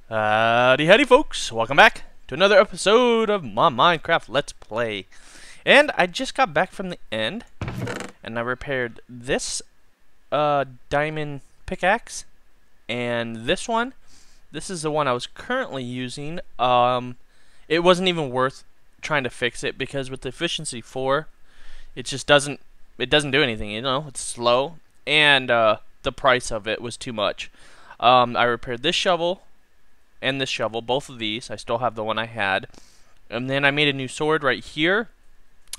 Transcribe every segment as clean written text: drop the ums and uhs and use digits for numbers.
Howdy folks, welcome back to another episode of my Minecraft Let's Play. And I just got back from the end, and I repaired this diamond pickaxe, and this one. This is the one I was currently using. It wasn't even worth trying to fix it, because with the efficiency 4, it just doesn't do anything, you know, it's slow, and the price of it was too much. I repaired this shovel and this shovel, both of these. I still have the one I had. And then I made a new sword right here.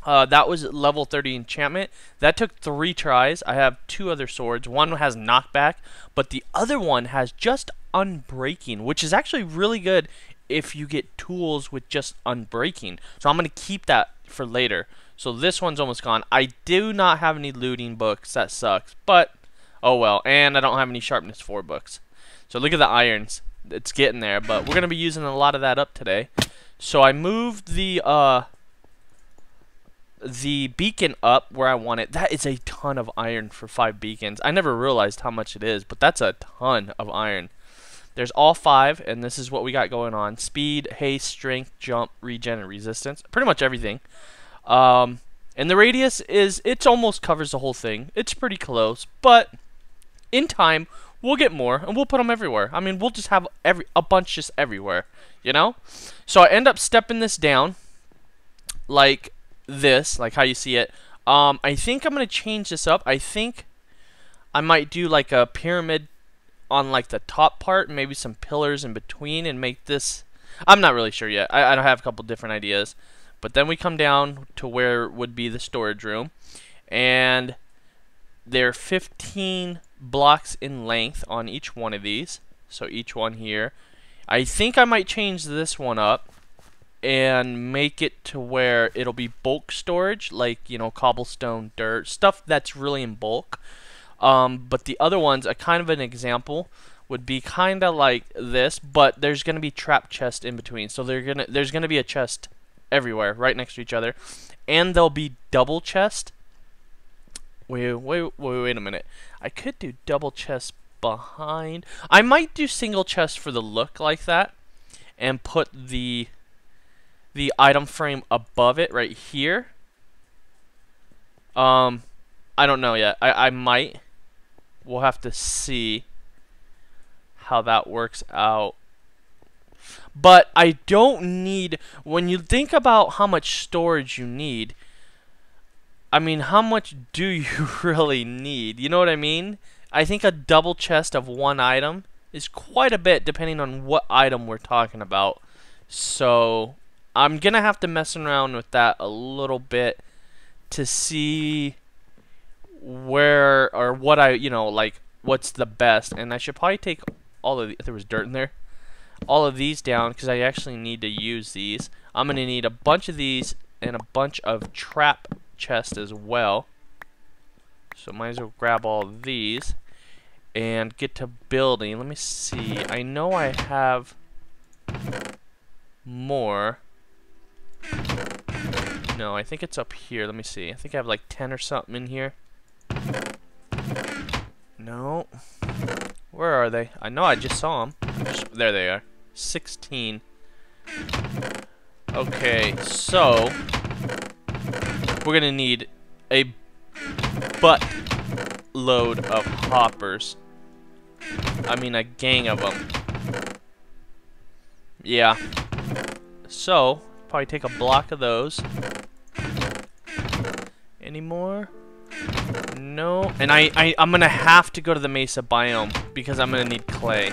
That was level 30 enchantment. That took 3 tries. I have 2 other swords. One has knockback, but the other one has just unbreaking, which is actually really good if you get tools with just unbreaking. So I'm going to keep that for later. So this one's almost gone. I do not have any looting books. That sucks. But, oh well. And I don't have any sharpness 4 books. So look at the irons. It's getting there, but we're gonna be using a lot of that up today. So I moved the beacon up where I want it. That is a ton of iron for 5 beacons. I never realized how much it is, but that's a ton of iron. There's all 5, and this is what we got going on: speed, haste, strength, jump, regen, and resistance. Pretty much everything. And the radius it almost covers the whole thing. It's pretty close, but in time we'll get more, and we'll put them everywhere. I mean, we'll just have a bunch just everywhere, you know? So I end up stepping this down like this, like how you see it. I think I'm going to change this up. I think I might do like a pyramid on like the top part, and maybe some pillars in between, and make this... I'm not really sure yet. I have a couple different ideas. But then we come down to where would be the storage room, and there are 15 blocks in length on each one of these. So each one here. I think I might change this one up and make it to where it'll be bulk storage, like, you know, cobblestone, dirt, stuff that's really in bulk. But the other ones, a kind of an example, would be kind of like this, but there's going to be trap chest in between. So there's going to be a chest everywhere, right next to each other, and there'll be double chest. Wait a minute. I could do double chest behind. I might do single chest for the look like that, and put the item frame above it right here. I don't know yet. I might. We'll have to see how that works out. But I don't need, when you think about how much storage you need, I mean, how much do you really need? You know what I mean? I think a double chest of one item is quite a bit, depending on what item we're talking about. So I'm gonna have to mess around with that a little bit to see where or what like what's the best. And I should probably take all of there was dirt in there. All of these down, because I actually need to use these. I'm gonna need a bunch of these and a bunch of trap chest as well. So might as well grab all of these and get to building. Let me see. I know I have more. No, I think it's up here. Let me see. I think I have like 10 or something in here. No. Where are they? I know I just saw them. There they are. 16. Okay, so we're gonna need a butt load of hoppers. I mean, a gang of them. Yeah. So probably take a block of those. Any more? No. And I'm gonna have to go to the mesa biome because I'm gonna need clay.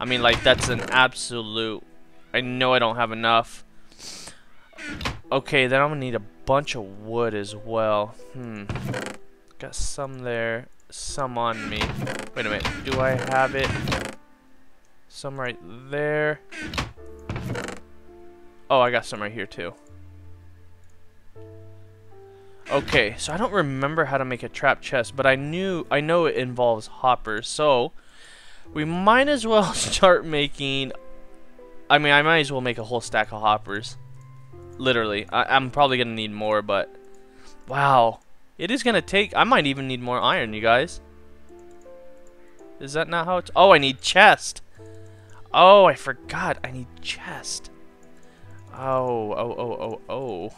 I mean, like, that's an absolute... I know I don't have enough. Okay, then I'm gonna need a bunch of wood as well. Got some there, some on me. Wait a minute, do I have it? Some right there. Oh, I got some right here too. Okay, so I don't remember how to make a trap chest, but I know it involves hoppers, so we might as well start making... I mean, I might as well make a whole stack of hoppers. Literally. I'm probably going to need more, but... Wow. It is going to take... I might even need more iron, you guys. Is that not how it's... Oh, I need chest. Oh, I forgot. I need chest. Oh.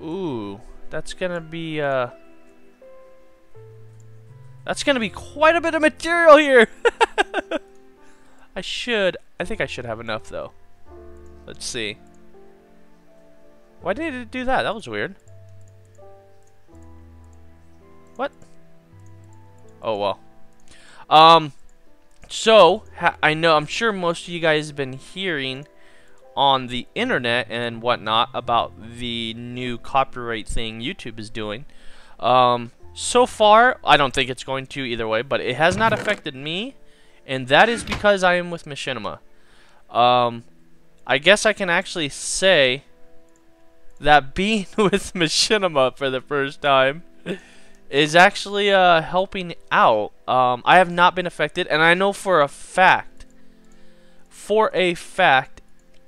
Ooh, that's gonna be quite a bit of material here. I think I should have enough though. Let's see. Why did it do that? That was weird. What? Oh well. So I'm sure most of you guys have been hearing on the internet and whatnot about the new copyright thing YouTube is doing. So far, I don't think it's going to either way, but it has not affected me, and that is because I am with Machinima. I guess I can actually say that being with Machinima for the first time is actually helping out. I have not been affected, and I know for a fact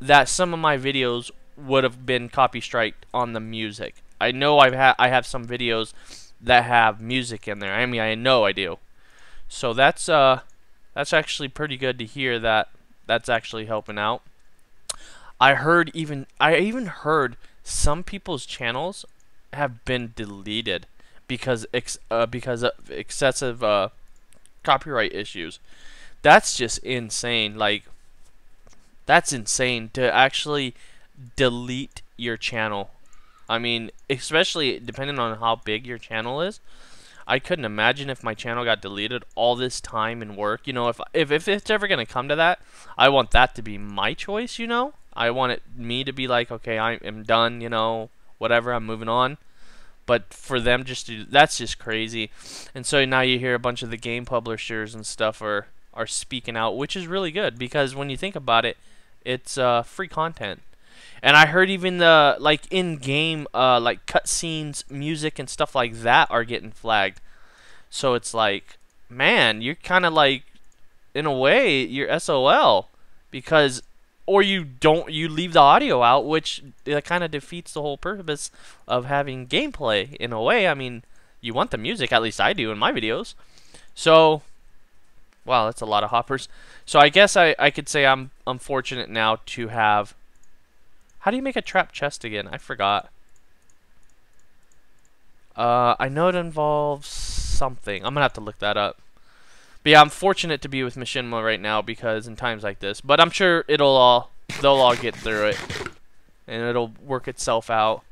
that some of my videos would have been copy striked on the music. I know I have some videos that have music in there. I mean, I know I do. So that's actually pretty good to hear that that's actually helping out. I even heard some people's channels have been deleted because of excessive copyright issues. That's just insane. Like, that's insane to actually delete your channel. I mean, especially depending on how big your channel is. I couldn't imagine if my channel got deleted all this time and work. You know, if it's ever gonna come to that, I want that to be my choice. You know, I want me to be like, okay, I am done. You know, whatever, I'm moving on. But for them that's just crazy. And so now you hear a bunch of the game publishers and stuff are speaking out, which is really good because when you think about it, it's free content. And I heard even the like in-game like cutscenes, music, and stuff like that are getting flagged. So it's like, man, you're kind of like, in a way, you're SOL because, or you leave the audio out, which kind of defeats the whole purpose of having gameplay. In a way, I mean, you want the music, at least I do in my videos. So, wow, that's a lot of hoppers. So I guess I could say I'm fortunate now to have. How do you make a trap chest again? I forgot. I know it involves something. I'm gonna have to look that up. But yeah, I'm fortunate to be with Machinima right now because in times like this. But I'm sure they'll all get through it, and it'll work itself out.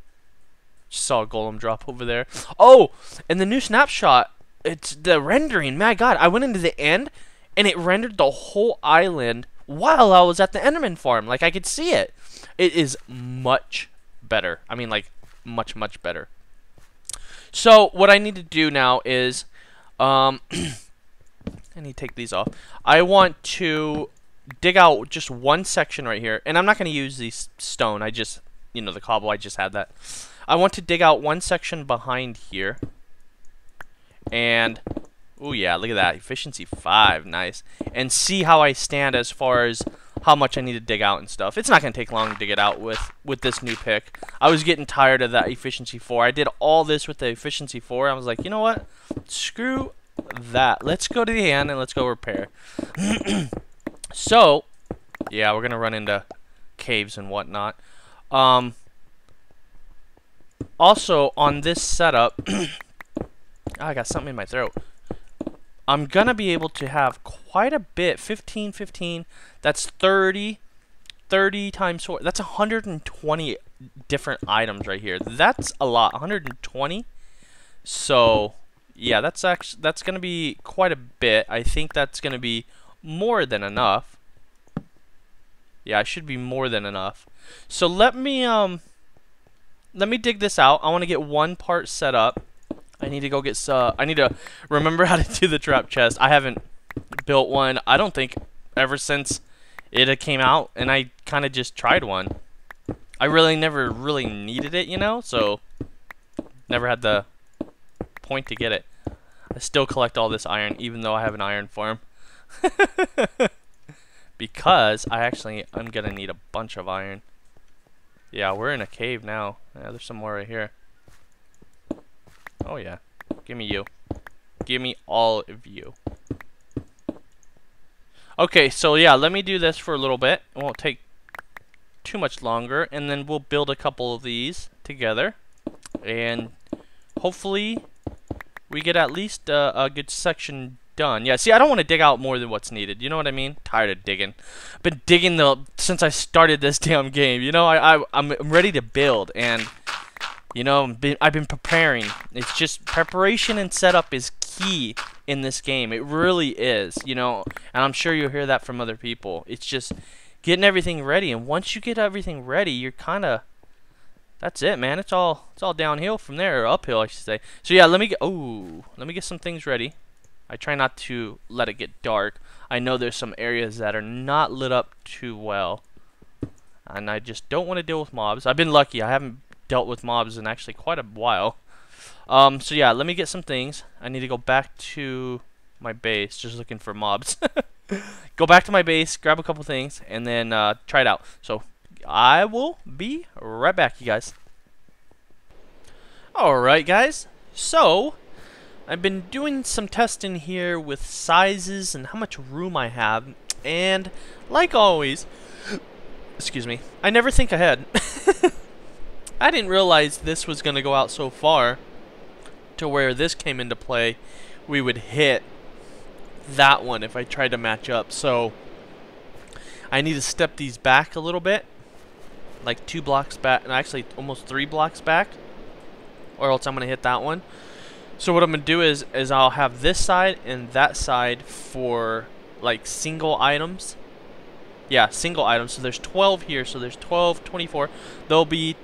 Just saw a golem drop over there. Oh, and the new snapshot. It's the rendering. My God, I went into the end, and it rendered the whole island while I was at the Enderman farm. Like I could see it. It is much better. I mean, like, much, much better. So, what I need to do now is, I need to take these off. I want to dig out just one section right here. And I'm not going to use these stone. I just, you know, the cobble, I just had that. I want to dig out one section behind here. And, oh yeah, look at that. Efficiency 5, nice. And see how I stand as far as how much I need to dig out and stuff. It's not going to take long to dig it out with this new pick. I was getting tired of that efficiency 4. I did all this with the efficiency 4. I was like, you know what? Screw that. Let's go to the end and let's go repair. So, yeah, we're going to run into caves and whatnot. Also, on this setup, I got something in my throat. I'm going to be able to have quite a bit. 15, 15. That's 30. 30 times 4. That's 120 different items right here. That's a lot. 120. So, yeah, that's going to be quite a bit. I think that's going to be more than enough. Yeah, it should be more than enough. So let me dig this out. I want to get one part set up. I need to go get I need to remember how to do the trap chest. I haven't built one, I don't think, ever since it came out, and I kind of just tried one. I never really needed it, you know, so never had the point to get it. I still collect all this iron, even though I have an iron farm. Because I'm gonna need a bunch of iron. Yeah, we're in a cave now. Yeah, there's some more right here. Oh yeah, give me you. Give me all of you. Okay, so yeah, let me do this for a little bit. It won't take too much longer, and then we'll build a couple of these together, and hopefully we get at least a good section done. Yeah, see, I don't want to dig out more than what's needed. You know what I mean? Tired of digging. I've been digging since I started this damn game. You know, I'm ready to build, and you know, I've been preparing. It's just preparation and setup is key in this game. It really is. You know, and I'm sure you'll hear that from other people. It's just getting everything ready, and once you get everything ready, you're kind of, that's it, man. It's all downhill from there, or uphill, I should say. So yeah, let me get some things ready. I try not to let it get dark. I know there's some areas that are not lit up too well, and I just don't want to deal with mobs. I've been lucky. I haven't dealt with mobs in actually quite a while. So yeah, let me get some things. I need to go back to my base, just looking for mobs. Go back to my base, grab a couple things, and then try it out. So I will be right back, you guys. Alright, guys. So I've been doing some testing here with sizes and how much room I have, and like always, excuse me, I never think ahead. I didn't realize this was going to go out so far to where this came into play. We would hit that one if I tried to match up. So I need to step these back a little bit, like 2 blocks back, and actually almost 3 blocks back, or else I'm going to hit that one. So what I'm going to do is I'll have this side and that side for like single items. Yeah, single items. So there's 12 here. So there's 12, 24. There'll be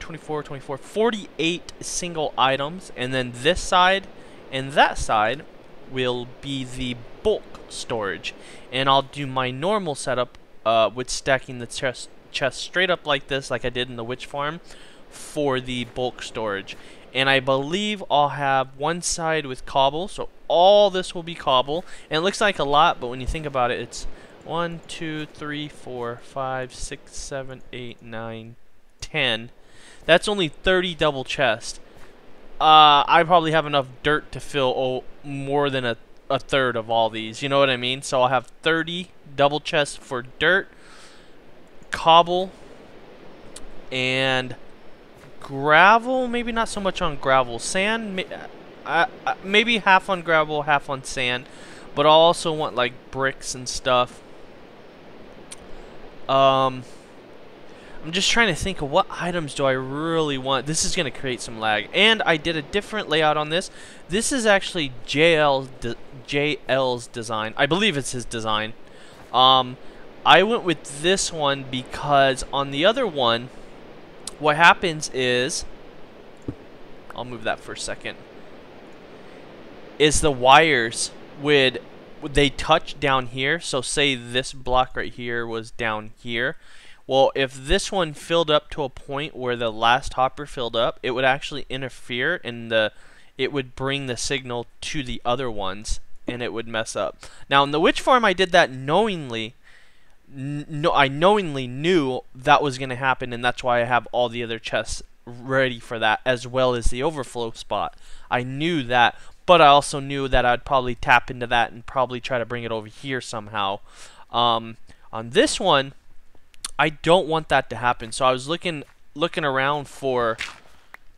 24, 24, 48 single items. And then this side and that side will be the bulk storage. And I'll do my normal setup with stacking the chest straight up like this, like I did in the witch farm, for the bulk storage. And I believe I'll have one side with cobble, so all this will be cobble. And it looks like a lot, but when you think about it, it's 1, 2, 3, 4, 5, 6, 7, 8, 9, 10. That's only 30 double chests. I probably have enough dirt to fill more than a third of all these. You know what I mean? So I'll have 30 double chests for dirt, cobble, and gravel. Maybe not so much on gravel. Sand, maybe half on gravel, half on sand. But I'll also want like bricks and stuff. I'm just trying to think of what items do I really want. This is going to create some lag. And I did a different layout on this. This is actually JL's design. I believe it's his design. I went with this one because on the other one, what happens is, I'll move that for a second, is the wires would they touch down here. So say this block right here was down here. Well, if this one filled up to a point where the last hopper filled up, it would actually interfere, and it would bring the signal to the other ones, and it would mess up. Now, in the witch farm, I did that knowingly. I knowingly knew that was going to happen, and that's why I have all the other chests ready for that, as well as the overflow spot. I knew that, but I also knew that I'd probably tap into that and probably try to bring it over here somehow. On this one, I don't want that to happen, so I was looking around for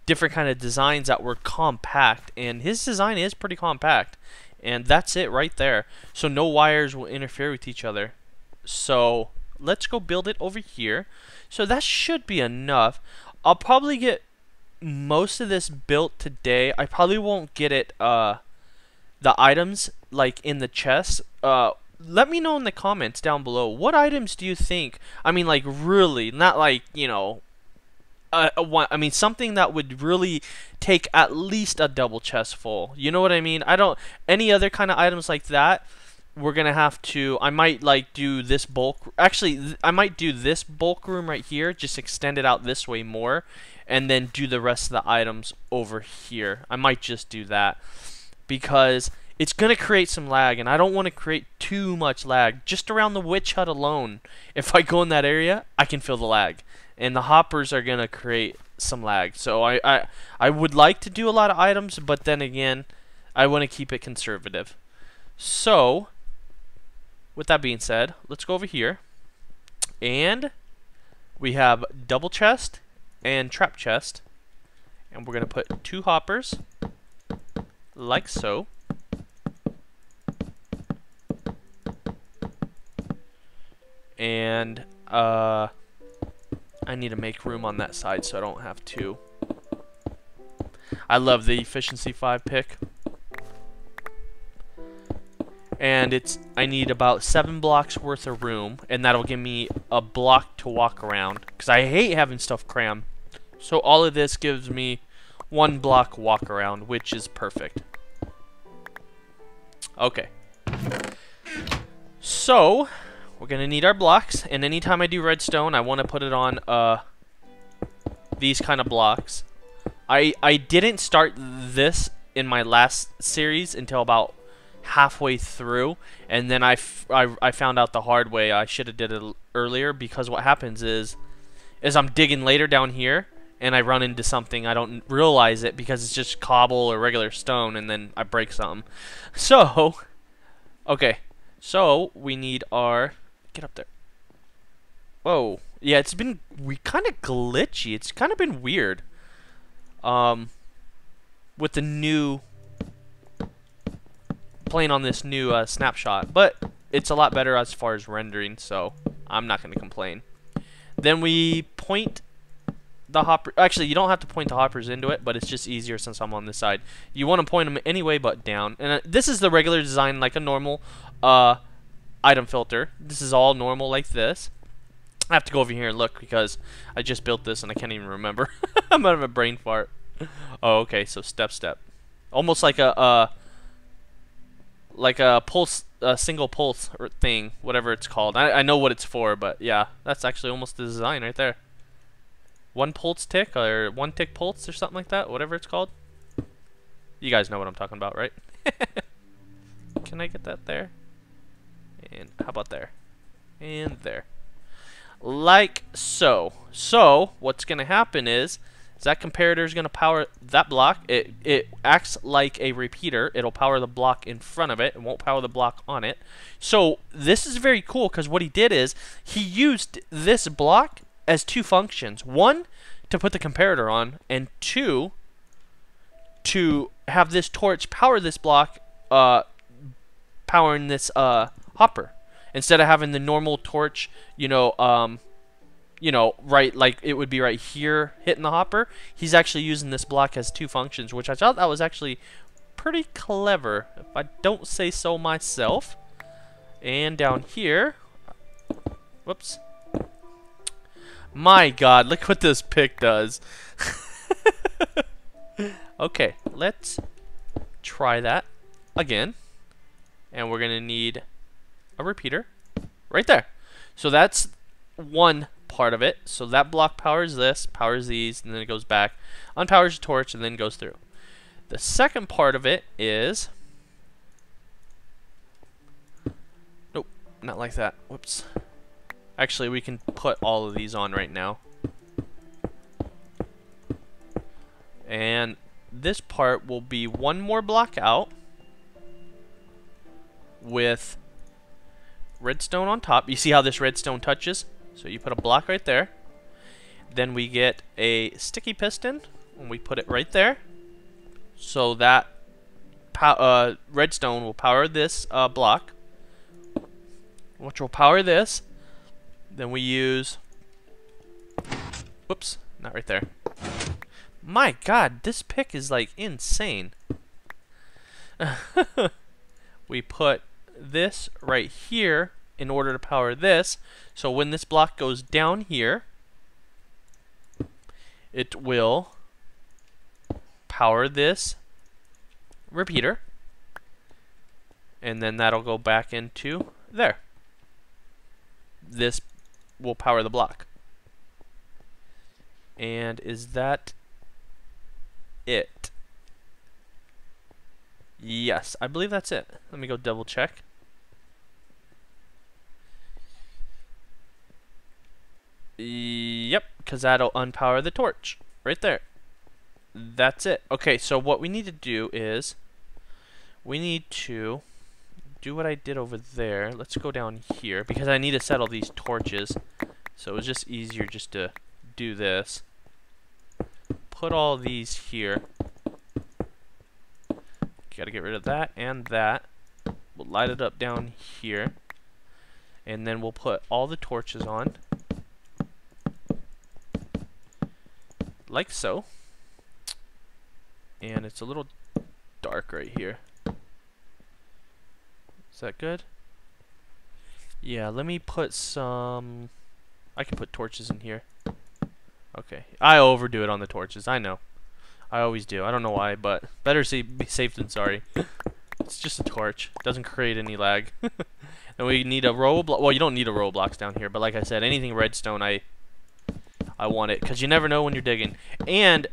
different kind of designs that were compact, and his design is pretty compact, and that's it right there. So no wires will interfere with each other. So let's go build it over here. So that should be enough. I'll probably get most of this built today. I probably won't get it the items like in the chest. Let me know in the comments down below, what items do you think, I mean, like, really, not like, you know, I mean, something that would really take at least a double chest full. You know what I mean? Any other kind of items like that, we're going to have to, I might, like, do this bulk, actually, I might do this bulk room right here, just extend it out this way more, and then do the rest of the items over here. I might just do that, because it's going to create some lag, and I don't want to create too much lag. Just around the witch hut alone, if I go in that area, I can feel the lag. And the hoppers are going to create some lag. So I would like to do a lot of items, but then again, I want to keep it conservative. So, with that being said, let's go over here. And we have double chest and trap chest. And we're going to put 2 hoppers, like so. And I need to make room on that side so I don't have 2. I love the efficiency 5 pick. And I need about 7 blocks worth of room, and that'll give me a block to walk around, because I hate having stuff crammed. So all of this gives me 1 block walk around, which is perfect. Okay. So we're gonna need our blocks, and anytime I do redstone, I want to put it on these kind of blocks. I didn't start this in my last series until about halfway through, and then I found out the hard way. I should have did it earlier, because what happens is I'm digging later down here and I run into something. I don't realize it because it's just cobble or regular stone, and then I break something. So okay, so we need our, get up there. Whoa, yeah, it's been kind of glitchy. It's kind of been weird with the new playing on this new snapshot, but it's a lot better as far as rendering, so I'm not going to complain. Then we point the hopper. Actually, you don't have to point the hoppers into it, but it's just easier since I'm on this side. You want to point them anyway, but down. And this is the regular design, like a normal item filter. This is all normal like this. I have to go over here and look because I just built this and I can't even remember. I'm out of a brain fart. Oh, okay, so step. Almost like a pulse, single pulse or thing, whatever it's called. I know what it's for, but yeah, that's actually almost the design right there. 1 pulse tick, or 1 tick pulse, or something like that, whatever it's called. You guys know what I'm talking about, right? Can I get that there? And how about there? And there. Like so. So what's going to happen is that comparator is going to power that block. It acts like a repeater. It'll power the block in front of it. It won't power the block on it. So this is very cool, because what he did is he used this block as 2 functions. 1, to put the comparator on, and 2, to have this torch power this block, powering this hopper. Instead of having the normal torch, right, like it would be right here hitting the hopper, he's actually using this block as 2 functions, which I thought that was actually pretty clever, if I don't say so myself. And down here, whoops. My God, look what this pick does. Okay, let's try that again. And we're going to need a repeater right there. So that's 1 part of it. So that block powers this, powers these, and then it goes back, unpowers the torch, and then goes through. The second part of it is, nope, not like that. Whoops. Actually, we can put all of these on right now. And this part will be 1 more block out with redstone on top. You see how this redstone touches? So you put a block right there. Then we get a sticky piston, and we put it right there. So that redstone will power this block, which will power this. Then we use, whoops, not right there. My God, this pick is like insane. We put this right here in order to power this. So when this block goes down here, it will power this repeater, and then that'll go back into there. This will power the block. And is that it? Yes, I believe that's it. Let me go double check. Yep, because that'll unpower the torch right there. That's it. Okay, so what we need to do is we need to do what I did over there. Let's go down here because I need to settle these torches. So it's just easier just to do this. Put all these here. Gotta get rid of that and that. We'll light it up down here. And then we'll put all the torches on. Like so. And it's a little dark right here. Is that good? Yeah, let me put some... I can put torches in here. Okay. I overdo it on the torches, I know. I always do. I don't know why, but better be safe than sorry. It's just a torch. Doesn't create any lag. And we need a row of well, you don't need a row of blocks down here, but like I said, anything redstone, I want it, because you never know when you're digging. And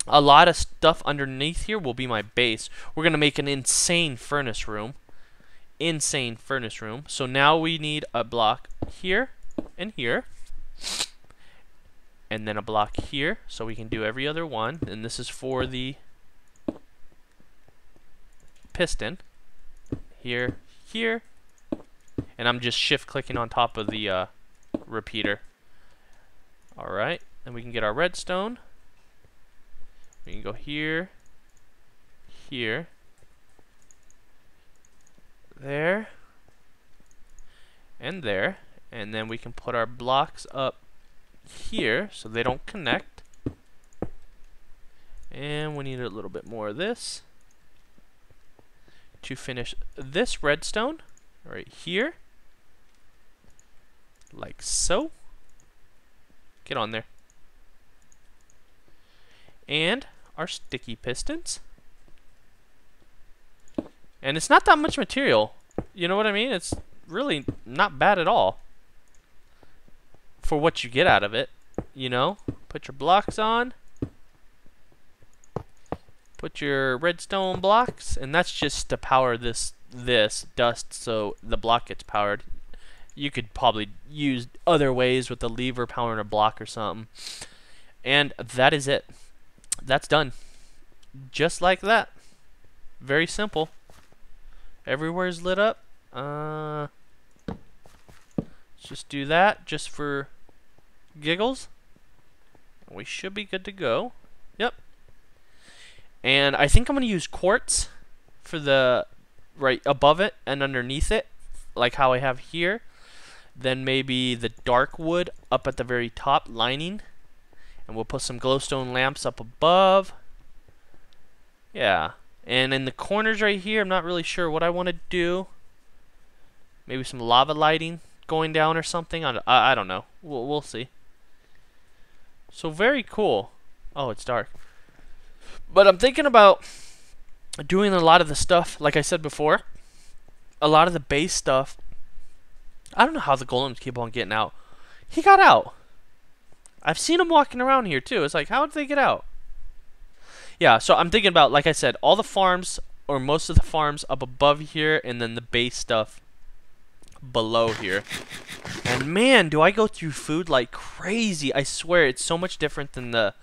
a lot of stuff underneath here will be my base. We're going to make an insane furnace room. Insane furnace room. So now we need a block here and here. And then a block here, so we can do every other one. And this is for the piston. Here, here. And I'm just shift clicking on top of the repeater. Alright, then we can get our redstone. We can go here, here, there, and there. And then we can put our blocks up here so they don't connect. And we need a little bit more of this to finish this redstone right here, like so. Get on there. And our sticky pistons. And it's not that much material, you know what I mean? It's really not bad at all for what you get out of it, you know. Put your blocks on, put your redstone blocks, and that's just to power this dust so the block gets powered. You could probably use other ways with the lever powering a block or something. And that is it. That's done. Just like that. Very simple. Everywhere's lit up. Let's just do that just for giggles. We should be good to go. Yep. And I think I'm going to use quartz for the right above it and underneath it, like how I have here. Then maybe the dark wood up at the very top lining. And we'll put some glowstone lamps up above. Yeah. And in the corners right here, I'm not really sure what I want to do. Maybe some lava lighting going down or something. I don't know. We'll see. So very cool. Oh, it's dark. But I'm thinking about doing a lot of the stuff, like I said before. A lot of the base stuff. I don't know how the golems keep on getting out. He got out. I've seen him walking around here too. It's like, how did they get out? Yeah, so I'm thinking about, like I said, all the farms, or most of the farms up above here, and then the base stuff below here. And man, do I go through food like crazy. I swear, it's so much different than the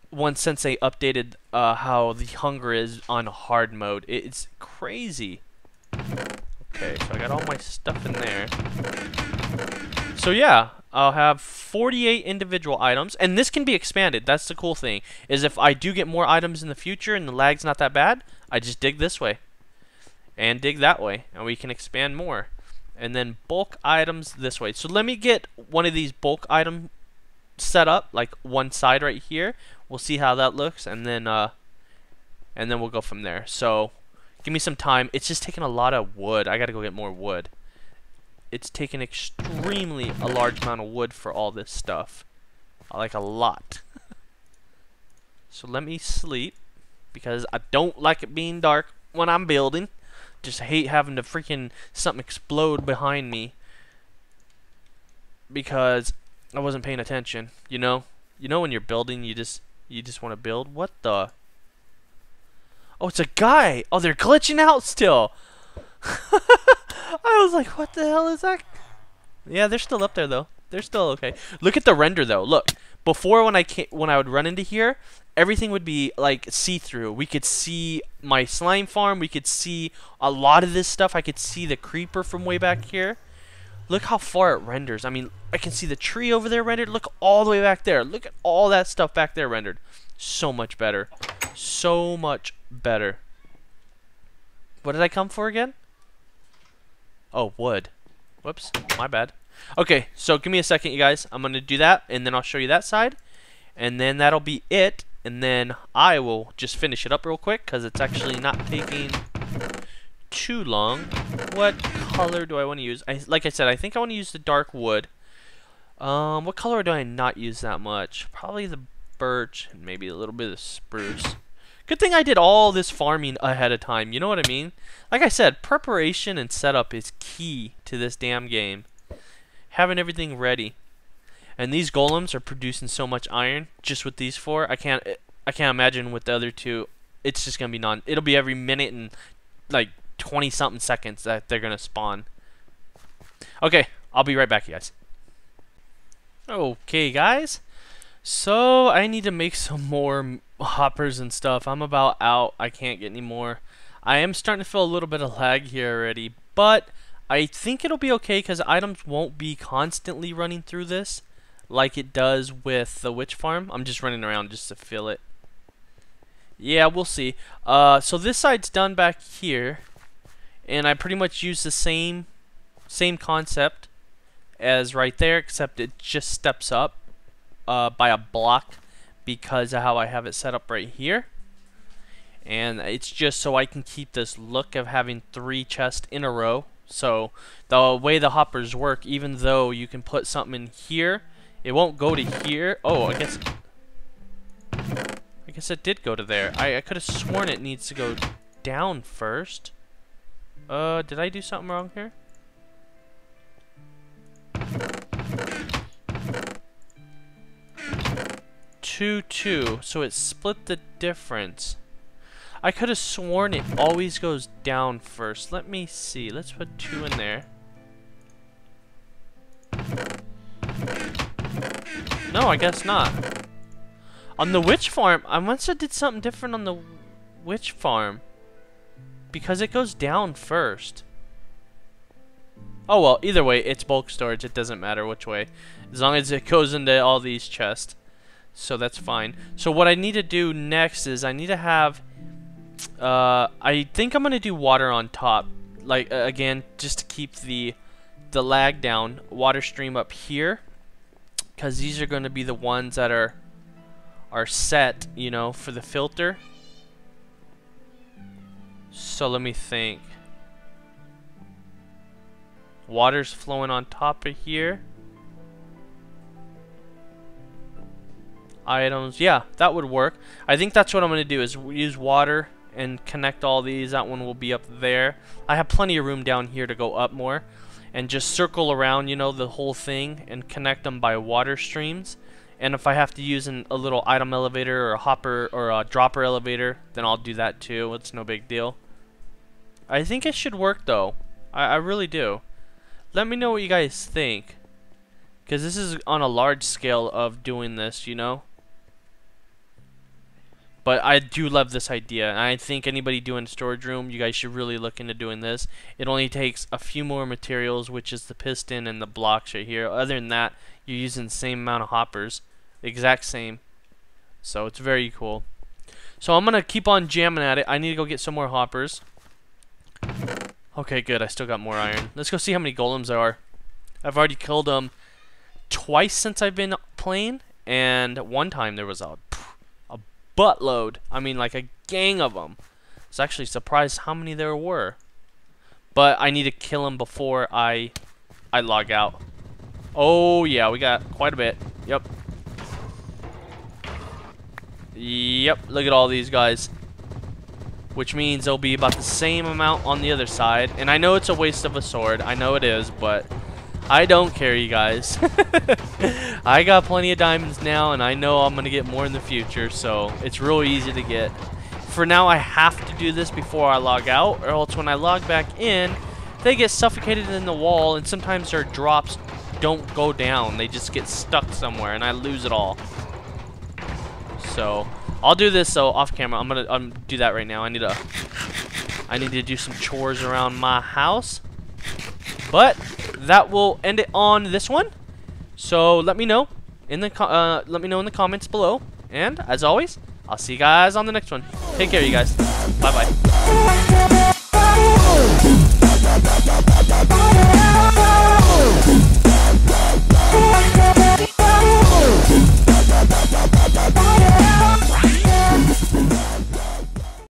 one since they updated how the hunger is on hard mode. It's crazy. Okay, so I got all my stuff in there. So yeah, I'll have 48 individual items, and this can be expanded. That's the cool thing, is if I do get more items in the future and the lag's not that bad, I just dig this way and dig that way, and we can expand more. And then bulk items this way. So let me get one of these bulk item set up, like one side right here. We'll see how that looks, and then we'll go from there. So give me some time. It's just taking a lot of wood. I gotta go get more wood. It's taking extremely a large amount of wood for all this stuff. Like a lot. So let me sleep, because I don't like it being dark when I'm building. Just hate having to freaking something explode behind me because I wasn't paying attention, you know? You know when you're building, you just want to build. What the? Oh, it's a guy. Oh, they're glitching out still. I was like, what the hell is that? Yeah, they're still up there though. They're still okay. Look at the render though. Look, before when I would run into here, everything would be like see-through. We could see my slime farm. We could see a lot of this stuff. I could see the creeper from way back here. Look how far it renders. I mean, I can see the tree over there rendered. Look all the way back there. Look at all that stuff back there rendered. So much better. So much better. What did I come for again? Oh, wood. Whoops, my bad. Okay, so give me a second, you guys. I'm going to do that, and then I'll show you that side. And then that'll be it. And then I will just finish it up real quick, because it's actually not taking too long. What color do I want to use? Like I said, I think I want to use the dark wood. What color do I not use that much? Probably the birch and maybe a little bit of spruce. Good thing I did all this farming ahead of time. You know what I mean? Like I said, preparation and setup is key to this damn game. Having everything ready. And these golems are producing so much iron just with these four. I can't imagine with the other two. It's just gonna be it'll be every minute and like 20 something seconds that they're gonna spawn. Okay, I'll be right back, you guys. Okay, guys. So I need to make some more hoppers and stuff. I'm about out. I can't get any more. I am starting to feel a little bit of lag here already, but I think it'll be okay because items won't be constantly running through this like it does with the witch farm. I'm just running around just to feel it. Yeah, we'll see. So this side's done back here, and I pretty much use the same concept as right there, except it just steps up by a block because of how I have it set up right here. And it's just so I can keep this look of having 3 chests in a row. So the way the hoppers work, even though you can put something in here, it won't go to here. Oh, I guess it did go to there. I could have sworn it needs to go down first. Did I do something wrong here? Two, so it split the difference. I could have sworn it always goes down first. Let me see. Let's put 2 in there. No, I guess not. On the witch farm, I must have did something different on the witch farm because it goes down first. Oh well, either way, it's bulk storage. It doesn't matter which way, as long as it goes into all these chests. So that's fine. So what I need to do next is I need to have I think I'm gonna do water on top, like again, just to keep the lag down. Water stream up here, because these are going to be the ones that are set, you know, for the filter. So let me think. Water's flowing on top of here. Items, yeah, that would work. I think that's what I'm going to do, is use water and connect all these. That one will be up there. I have plenty of room down here to go up more and just circle around, you know, the whole thing and connect them by water streams. And if I have to use a little item elevator or a hopper or a dropper elevator, then I'll do that too. It's no big deal. I think it should work though. I really do. Let me know what you guys think, because this is on a large scale of doing this, you know. But I do love this idea, and I think anybody doing a storage room, you guys should really look into doing this. It only takes a few more materials, which is the piston and the blocks right here. Other than that, you're using the same amount of hoppers, the exact same. So it's very cool. So I'm gonna keep on jamming at it. I need to go get some more hoppers. Okay, good. I still got more iron. Let's go see how many golems there are. I've already killed them twice since I've been playing, and one time there was a buttload. I mean, like a gang of them. I was actually surprised how many there were. But I need to kill them before I log out. Oh yeah, we got quite a bit. Yep. Yep, look at all these guys. Which means there'll be about the same amount on the other side. And I know it's a waste of a sword. I know it is, but I don't care, you guys. I got plenty of diamonds now, and I know I'm going to get more in the future, so it's real easy to get. For now, I have to do this before I log out, or else when I log back in, they get suffocated in the wall, and sometimes there are drops don't go down. They just get stuck somewhere, and I lose it all. So I'll do this off camera. I'm gonna do that right now. I need to do some chores around my house. But that will end it on this one. So let me know in the comments below. And as always, I'll see you guys on the next one. Take care, you guys. Bye bye.